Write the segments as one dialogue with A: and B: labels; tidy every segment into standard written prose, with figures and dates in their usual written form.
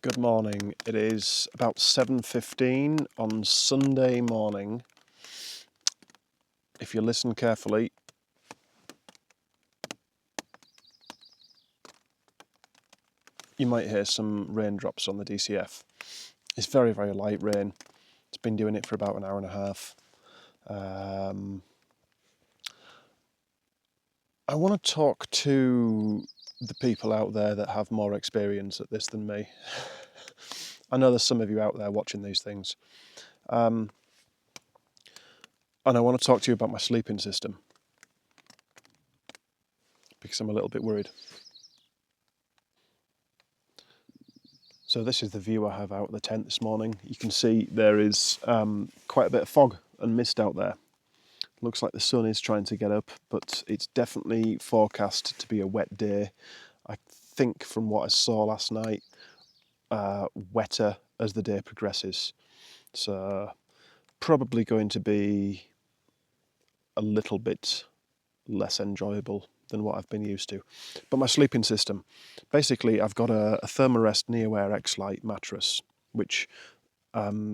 A: Good morning. It is about 7:15 on Sunday morning. If you listen carefully, you might hear some raindrops on the DCF. It's very, very light rain. It's been doing it for about an hour and a half. I want to talk to the people out there that have more experience at this than me. I know there's some of you out there watching these things. And I want to talk to you about my sleeping system, because I'm a little bit worried. So this is the view I have out of the tent this morning. You can see there is quite a bit of fog and mist out there. Looks like the sun is trying to get up, but it's definitely forecast to be a wet day. I think from what I saw last night, wetter as the day progresses. So probably going to be a little bit less enjoyable than what I've been used to. But my sleeping system, basically I've got a Thermarest NeoAir X-Lite mattress, which I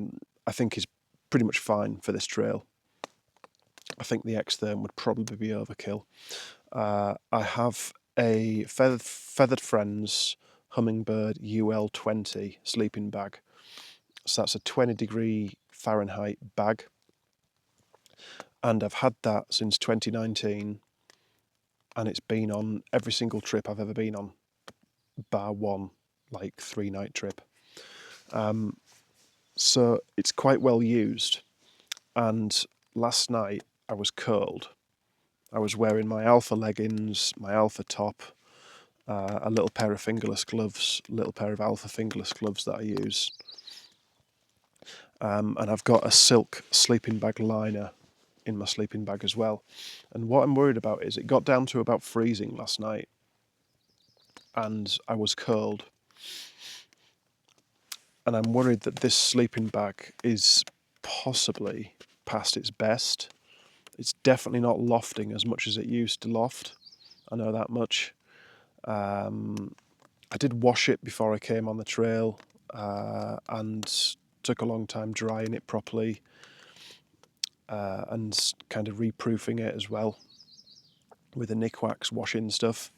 A: think is pretty much fine for this trail. I think the X-Therm would probably be overkill. I have a Feathered Friends Hummingbird UL20 sleeping bag. So that's a 20 Fahrenheit bag. And I've had that since 2019. And it's been on every single trip I've ever been on, bar one, like 3-night trip. So it's quite well used. And last night I was curled. I was wearing my Alpha leggings, my Alpha top, a little pair of fingerless gloves, a little pair of Alpha fingerless gloves that I use. And I've got a silk sleeping bag liner in my sleeping bag as well. And what I'm worried about is it got down to about freezing last night and I was curled. And I'm worried that this sleeping bag is possibly past its best. It's definitely not lofting as much as it used to loft. I know that much. I did wash it before I came on the trail and took a long time drying it properly. And kind of reproofing it as well with the Nikwax washing stuff.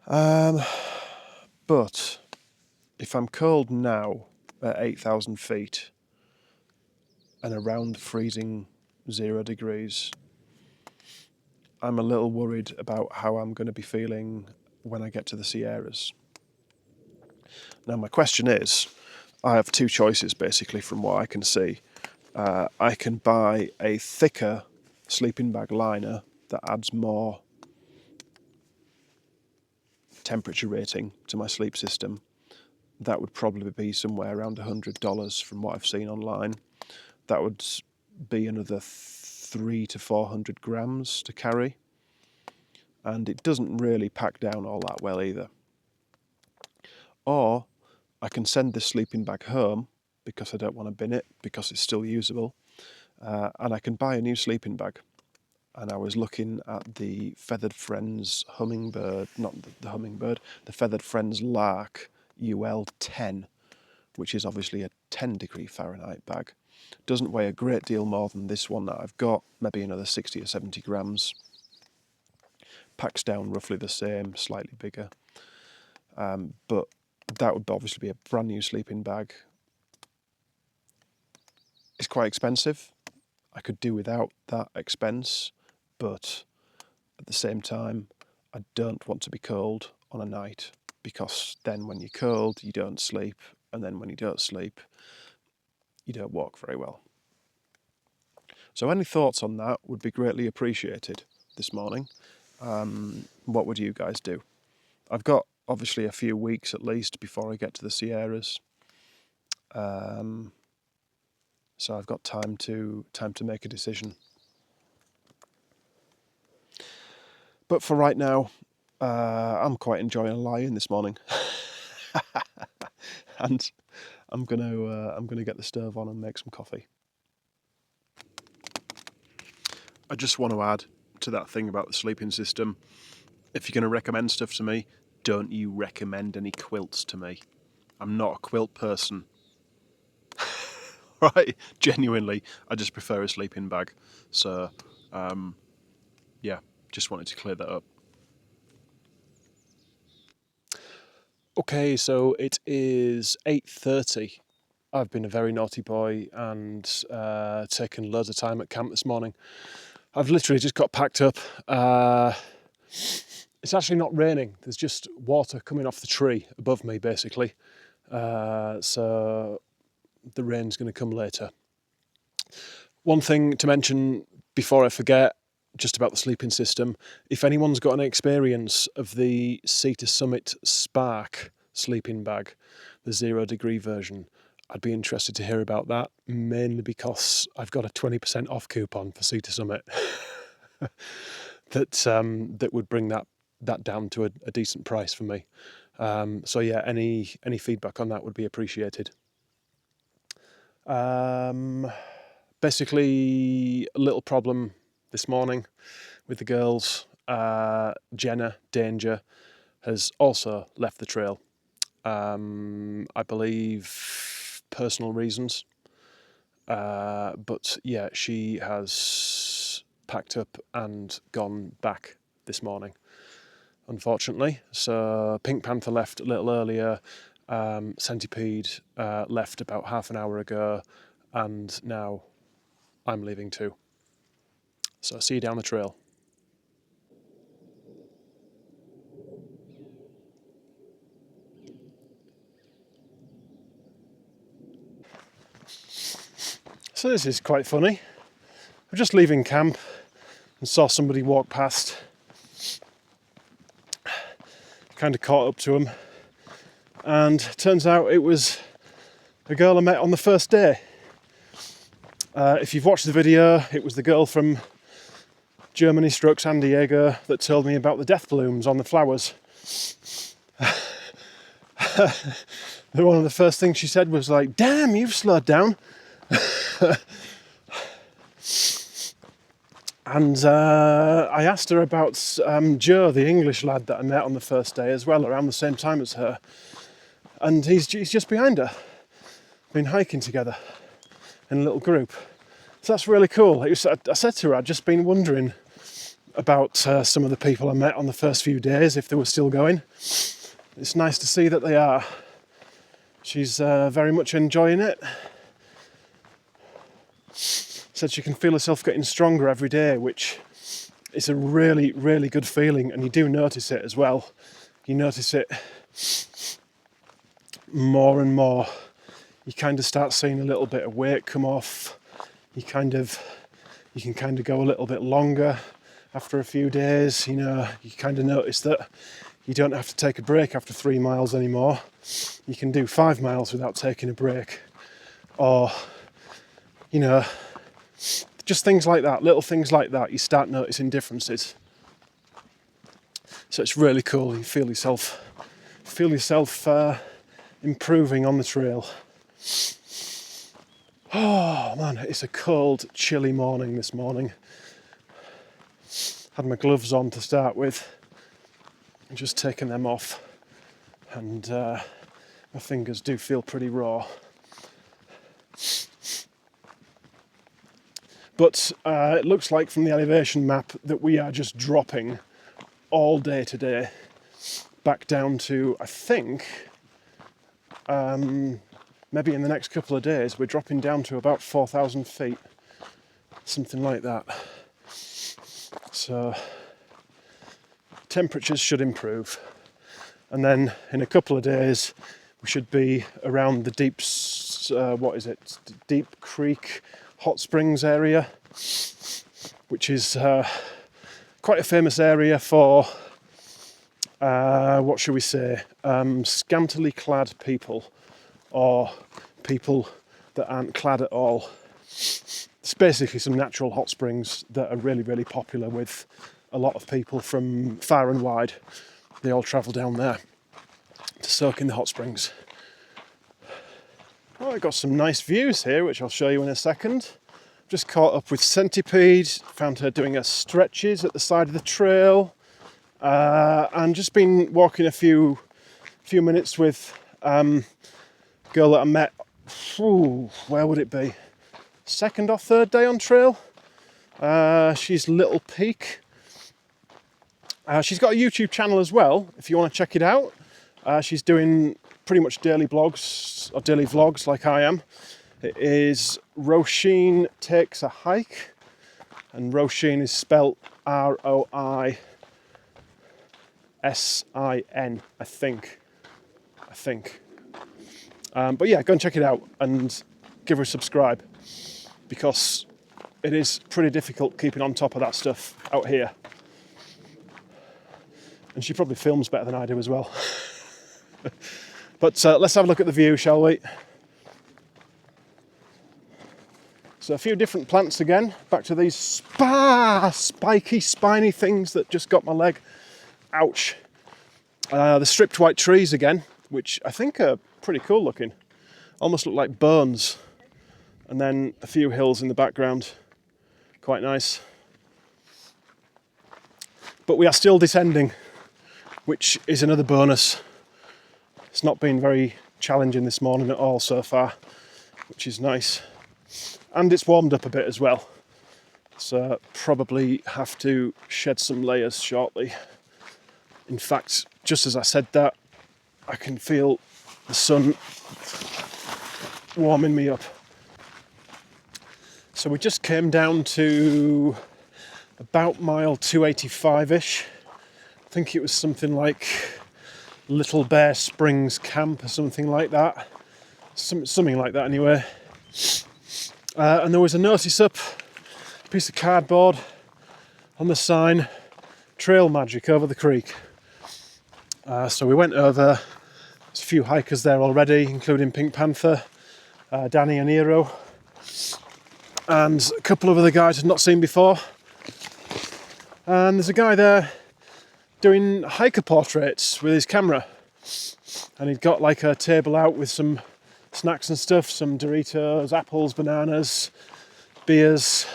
A: But if I'm curled now at 8,000 feet and around freezing 0 degrees, I'm a little worried about how I'm going to be feeling when I get to the Sierras. Now my question is, I have two choices basically from what I can see. I can buy a thicker sleeping bag liner that adds more temperature rating to my sleep system. That would probably be somewhere around $100 from what I've seen online. That would be another 300 to 400 grams to carry. And it doesn't really pack down all that well either. Or I can send this sleeping bag home because I don't want to bin it, because it's still usable. And I can buy a new sleeping bag. And I was looking at the Feathered Friends Hummingbird, not the Hummingbird, the Feathered Friends Lark UL10, which is obviously a 10 Fahrenheit bag. Doesn't weigh a great deal more than this one that I've got, maybe another 60 or 70 grams. Packs down roughly the same, slightly bigger. But that would obviously be a brand new sleeping bag. It's quite expensive. I could do without that expense, but at the same time, I don't want to be curled on a night, because then when you're curled, you don't sleep, and then when you don't sleep, you don't walk very well. So any thoughts on that would be greatly appreciated this morning. What would you guys do? I've got obviously a few weeks at least before I get to the Sierras. So I've got time to make a decision. But for right now, I'm quite enjoying a lie-in this morning, and I'm gonna get the stove on and make some coffee. I just want to add to that thing about the sleeping system. If you're going to recommend stuff to me, don't you recommend any quilts to me. I'm not a quilt person. Right? Genuinely, I just prefer a sleeping bag. So, yeah, just wanted to clear that up. Okay, so it is 8:30. I've been a very naughty boy and taken loads of time at camp this morning. I've literally just got packed up. It's actually not raining. There's just water coming off the tree above me, basically. So the rain's going to come later. One thing to mention before I forget, just about the sleeping system. If anyone's got any experience of the Sea to Summit Spark sleeping bag, the 0 degree version, I'd be interested to hear about that, mainly because I've got a 20% off coupon for Sea to Summit that would bring that down to a decent price for me. So yeah, any feedback on that would be appreciated. Basically, a little problem this morning with the girls. Jenna Danger has also left the trail. I believe personal reasons. But yeah, she has packed up and gone back this morning, unfortunately. So Pink Panther left a little earlier, Centipede left about half an hour ago, and now I'm leaving too. So see you down the trail. So this is quite funny. I'm just leaving camp and saw somebody walk past. Kind of caught up to him, and turns out it was a girl I met on the first day. If you've watched the video, it was the girl from Germany / San Diego that told me about the death blooms on the flowers. One of the first things she said was like, "Damn, you've slowed down." And I asked her about Joe, the English lad that I met on the first day as well, around the same time as her. And he's just behind her. Been hiking together in a little group. So that's really cool. I said to her, I'd just been wondering about some of the people I met on the first few days, if they were still going. It's nice to see that they are. She's very much enjoying it. Said she can feel herself getting stronger every day, which is a really, really good feeling, and you do notice it as well. You notice it more and more. You kind of start seeing a little bit of weight come off. You can kind of go a little bit longer after a few days. You know, you kind of notice that you don't have to take a break after 3 miles anymore. You can do 5 miles without taking a break, or you know, just things like that, little things like that, you start noticing differences. So it's really cool. You feel yourself improving on the trail. Oh man, it's a cold, chilly morning this morning. Had my gloves on to start with, and just taken them off, and my fingers do feel pretty raw. But it looks like from the elevation map that we are just dropping all day today back down to, I think, maybe in the next couple of days, we're dropping down to about 4,000 feet, something like that. So temperatures should improve. And then in a couple of days, we should be around the Deep Creek Hot Springs area, which is quite a famous area for, what should we say, scantily clad people, or people that aren't clad at all. It's basically some natural hot springs that are really, really popular with a lot of people from far and wide. They all travel down there to soak in the hot springs. Oh, I've got some nice views here, which I'll show you in a second. Just caught up with Centipede, found her doing her stretches at the side of the trail, and just been walking a few minutes with Girl that I met, where would it be? Second or third day on trail. She's Little Peak. She's got a YouTube channel as well, if you want to check it out. She's doing pretty much daily blogs, or daily vlogs like I am. It is Roisin Takes a Hike, and Roisin is spelt Roisin, I think. But yeah, go and check it out and give her a subscribe, because it is pretty difficult keeping on top of that stuff out here. And she probably films better than I do as well. But let's have a look at the view, shall we? So a few different plants again. Back to these spiky, spiny things that just got my leg. Ouch. The stripped white trees again, which I think are pretty cool looking. Almost look like bones. And then a few hills in the background. Quite nice. But we are still descending, which is another bonus. It's not been very challenging this morning at all so far, which is nice. And it's warmed up a bit as well. So probably have to shed some layers shortly. In fact, just as I said that, I can feel the sun warming me up. So we just came down to about mile 285-ish. I think it was something like Little Bear Springs Camp or something like that. Something like that anyway. And there was a notice up, a piece of cardboard on the sign, Trail Magic over the creek. So we went over. There's a few hikers there already, including Pink Panther, Danny and Nero, and a couple of other guys I'd not seen before. And there's a guy there doing hiker portraits with his camera. And he'd got like a table out with some snacks and stuff, some Doritos, apples, bananas, beers,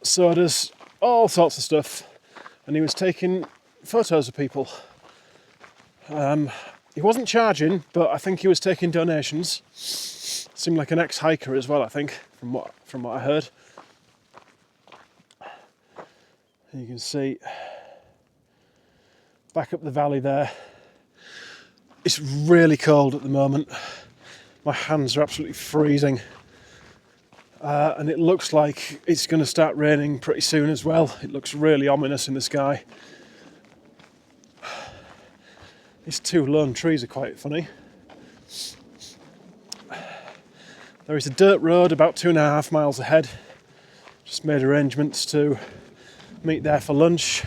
A: sodas, all sorts of stuff. And he was taking photos of people. He wasn't charging, but I think he was taking donations. Seemed like an ex-hiker as well, I think, from what I heard. You can see back up the valley there. It's really cold at the moment. My hands are absolutely freezing. And it looks like it's going to start raining pretty soon as well. It looks really ominous in the sky. These two lone trees are quite funny. There is a dirt road about 2.5 miles ahead. Just made arrangements to meet there for lunch.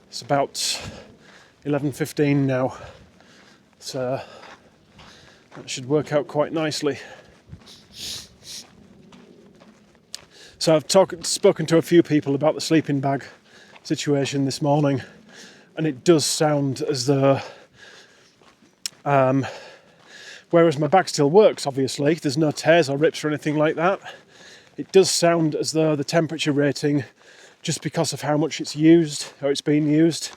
A: It's about 11:15 now, so that should work out quite nicely. So I've spoken to a few people about the sleeping bag situation this morning, and it does sound as though, whereas my bag still works, obviously, there's no tears or rips or anything like that, it does sound as though the temperature rating, just because of how much it's used, or it's been used,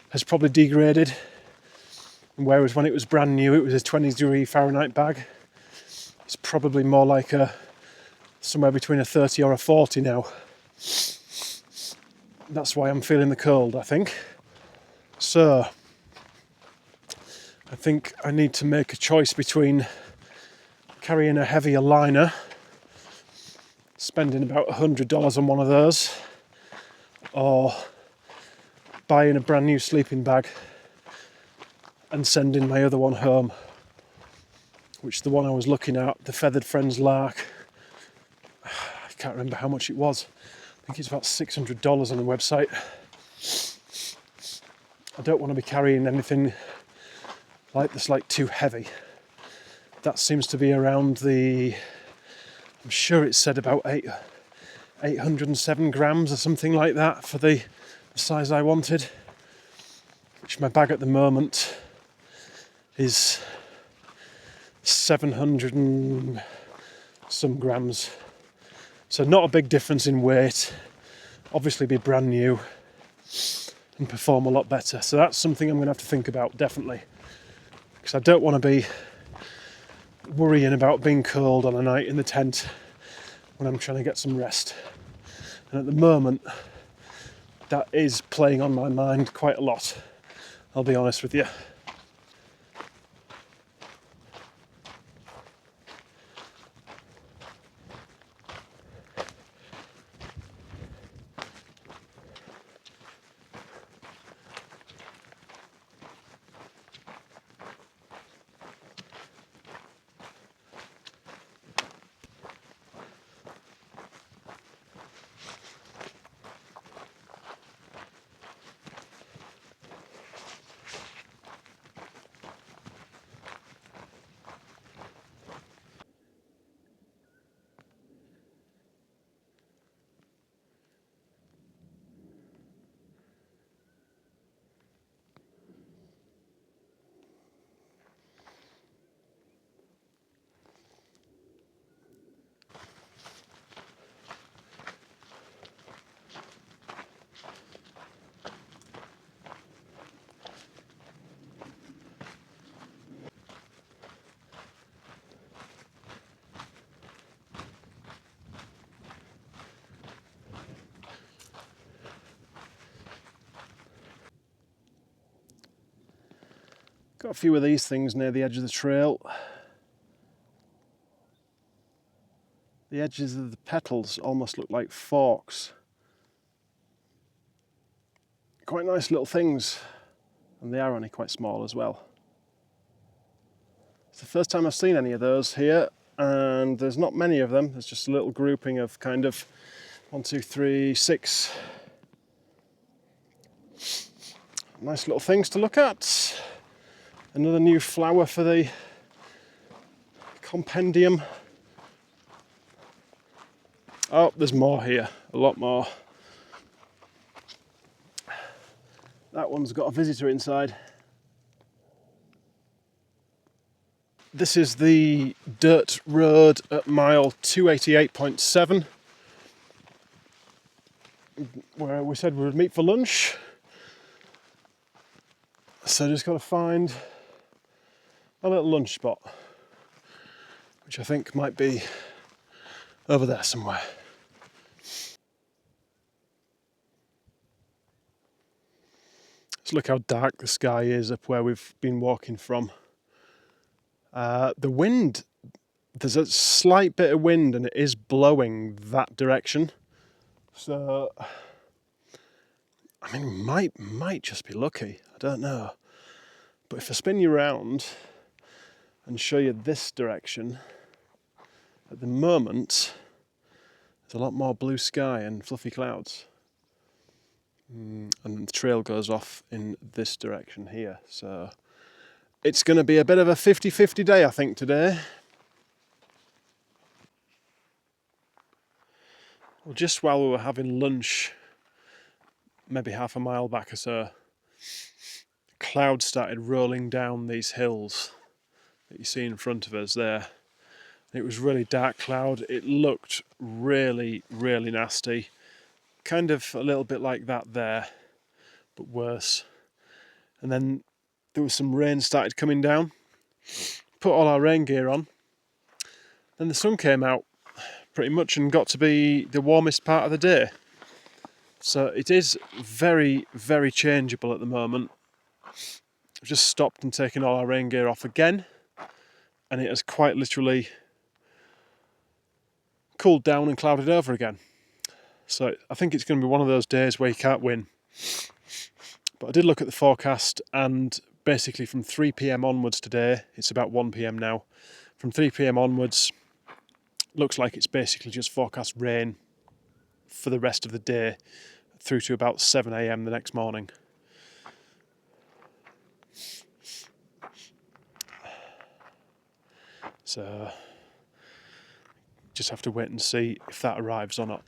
A: has probably degraded. Whereas when it was brand new, it was a 20-degree Fahrenheit bag. It's probably more like somewhere between a 30 or a 40 now. That's why I'm feeling the cold, I think. So, I think I need to make a choice between carrying a heavier liner, spending about $100 on one of those, or buying a brand new sleeping bag and sending my other one home, which the one I was looking at, the Feathered Friends Lark, I can't remember how much it was. I think it's about $600 on the website. I don't want to be carrying anything like this, like too heavy. That seems to be around the, I'm sure it said about 807 grams or something like that for the size I wanted, which my bag at the moment is 700 and some grams. So not a big difference in weight, obviously be brand new and perform a lot better. So that's something I'm going to have to think about, definitely. because I don't want to be worrying about being cold on a night in the tent when I'm trying to get some rest. And at the moment, that is playing on my mind quite a lot, I'll be honest with you. Got a few of these things near the edge of the trail. The edges of the petals almost look like forks. Quite nice little things, and they are only quite small as well. It's the first time I've seen any of those here, and there's not many of them. There's just a little grouping of kind of 1, 2, 3, 6 nice little things to look at. Another new flower for the compendium. Oh, there's more here, a lot more. That one's got a visitor inside. This is the dirt road at mile 288.7, where we said we would meet for lunch. So just got to find a little lunch spot, which I think might be over there somewhere. Let's look how dark the sky is up where we've been walking from. The wind, there's a slight bit of wind and it is blowing that direction. So, I mean, might just be lucky, I don't know. But if I spin you around and show you this direction, at the moment, there's a lot more blue sky and fluffy clouds. And the trail goes off in this direction here. So it's going to be a bit of a 50-50 day, I think, today. Well, just while we were having lunch, maybe half a mile back or so, clouds started rolling down these hills that you see in front of us there. It was really dark cloud. It looked really, really nasty. Kind of a little bit like that there, but worse. And then there was some rain started coming down. Put all our rain gear on. Then the sun came out pretty much and got to be the warmest part of the day. So it is very, very changeable at the moment. I've just stopped and taken all our rain gear off again, and it has quite literally cooled down and clouded over again. So I think it's going to be one of those days where you can't win. But I did look at the forecast, and basically from 3 p.m. onwards today, it's about 1 p.m. now, from 3 p.m. onwards, looks like it's basically just forecast rain for the rest of the day through to about 7 a.m. the next morning. So just have to wait and see if that arrives or not.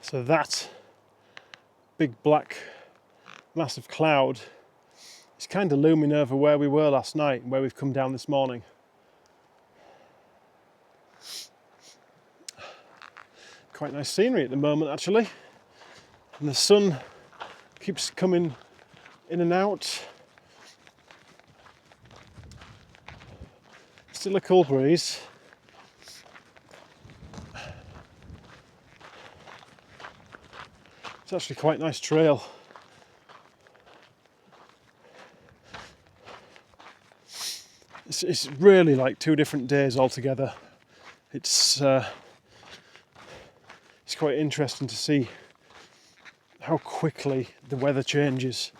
A: So that big black massive cloud is kind of looming over where we were last night and where we've come down this morning. Quite nice scenery at the moment, actually. And the sun keeps coming in and out. Still a cool breeze. It's actually quite a nice trail. It's really like 2 different days altogether. It's quite interesting to see how quickly the weather changes.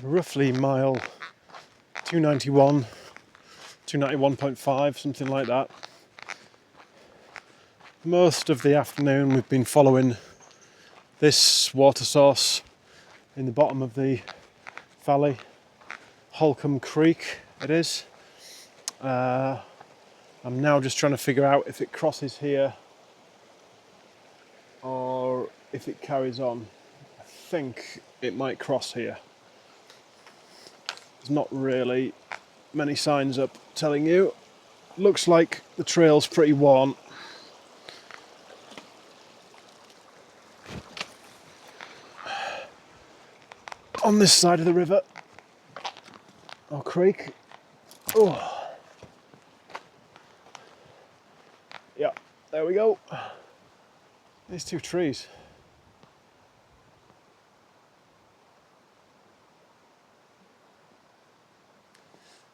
A: Roughly mile 291, 291.5, something like that. Most of the afternoon we've been following this water source in the bottom of the valley, Holcombe Creek it is. I'm now just trying to figure out if it crosses here or if it carries on. I think it might cross here. There's not really many signs up telling you. Looks like the trail's pretty worn. On this side of the river or creek. Oh, yeah, there we go. These 2 trees.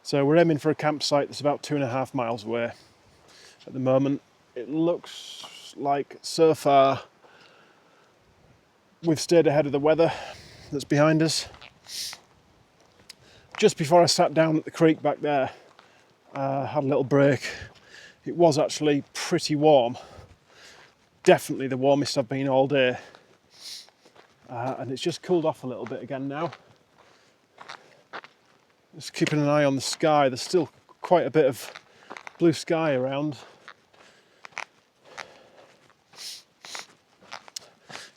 A: So we're aiming for a campsite that's about 2.5 miles away at the moment. It looks like so far we've stayed ahead of the weather that's behind us. Just before I sat down at the creek back there, had a little break. It was actually pretty warm. Definitely the warmest I've been all day. And it's just cooled off a little bit again now. Just keeping an eye on the sky. There's still quite a bit of blue sky around.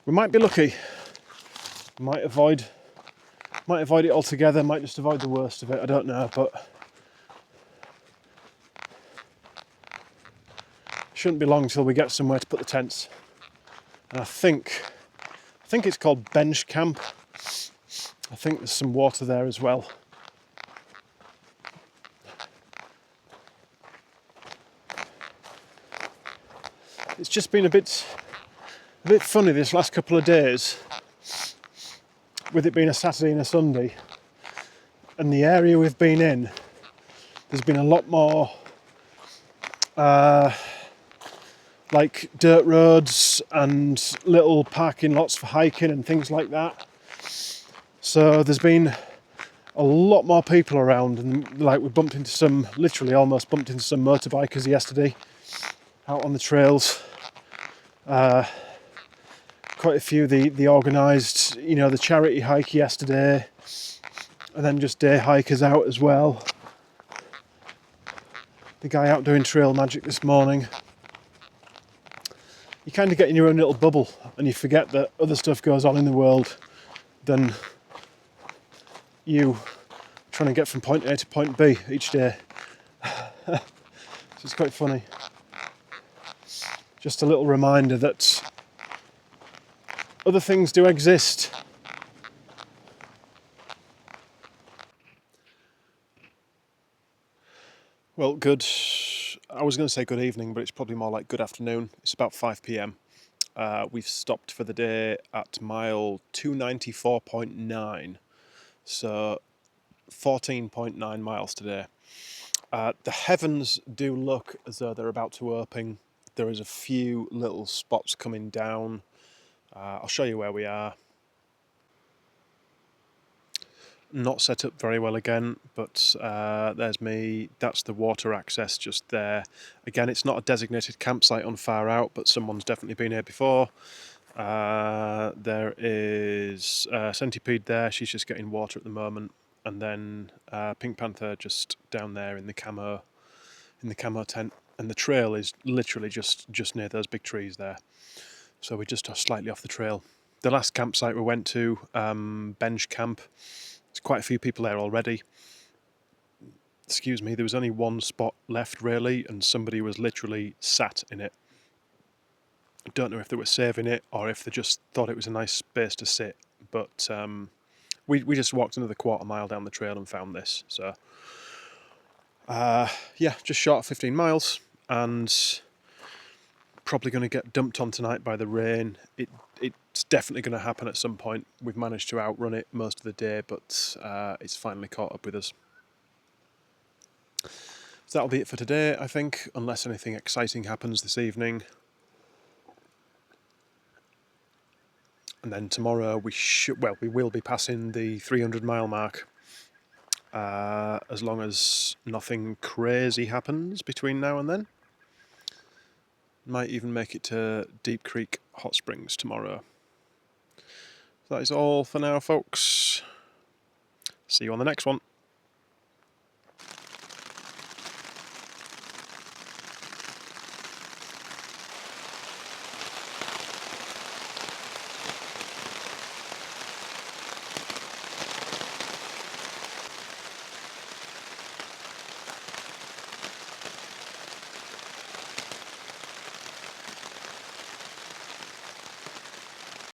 A: We might be lucky. Might avoid it altogether, might just avoid the worst of it, I don't know, but shouldn't be long till we get somewhere to put the tents. And I think it's called Bench Camp. I think there's some water there as well. It's just been a bit funny this last couple of days, with it being a Saturday and a Sunday, and the area we've been in, there's been a lot more like dirt roads and little parking lots for hiking and things like that. So there's been a lot more people around, and like we literally almost bumped into some motorbikers yesterday out on the trails. Quite a few the organised, the charity hike yesterday, and then just day hikers out as well. The guy out doing trail magic this morning. You kind of get in your own little bubble and you forget that other stuff goes on in the world than you trying to get from point A to point B each day. So it's quite funny. Just a little reminder that other things do exist. Well, I was going to say good evening, but it's probably more like good afternoon. It's about 5 p.m. We've stopped for the day at mile 294.9, so 14.9 miles today. The heavens do look as though they're about to open. There is a few little spots coming down. I'll show you where we are. Not set up very well again, but there's me. That's the water access just there. Again, it's not a designated campsite on Far Out, but someone's definitely been here before. There is Centipede there. She's just getting water at the moment, and then Pink Panther just down there in the camo tent. And the trail is literally just near those big trees there. So we're just slightly off the trail. The last campsite we went to, Bench Camp. There's quite a few people there already. Excuse me, there was only one spot left really, and somebody was literally sat in it. I don't know if they were saving it or if they just thought it was a nice space to sit, but we just walked another quarter mile down the trail and found this. So yeah, just short of 15 miles, and probably going to get dumped on tonight by the rain. It's definitely going to happen at some point. We've managed to outrun it most of the day, but it's finally caught up with us. So that'll be it for today, I think, unless anything exciting happens this evening. And then tomorrow we will be passing the 300-mile mark, as long as nothing crazy happens between now and then. Might even make it to Deep Creek Hot Springs tomorrow. That is all for now, folks. See you on the next one.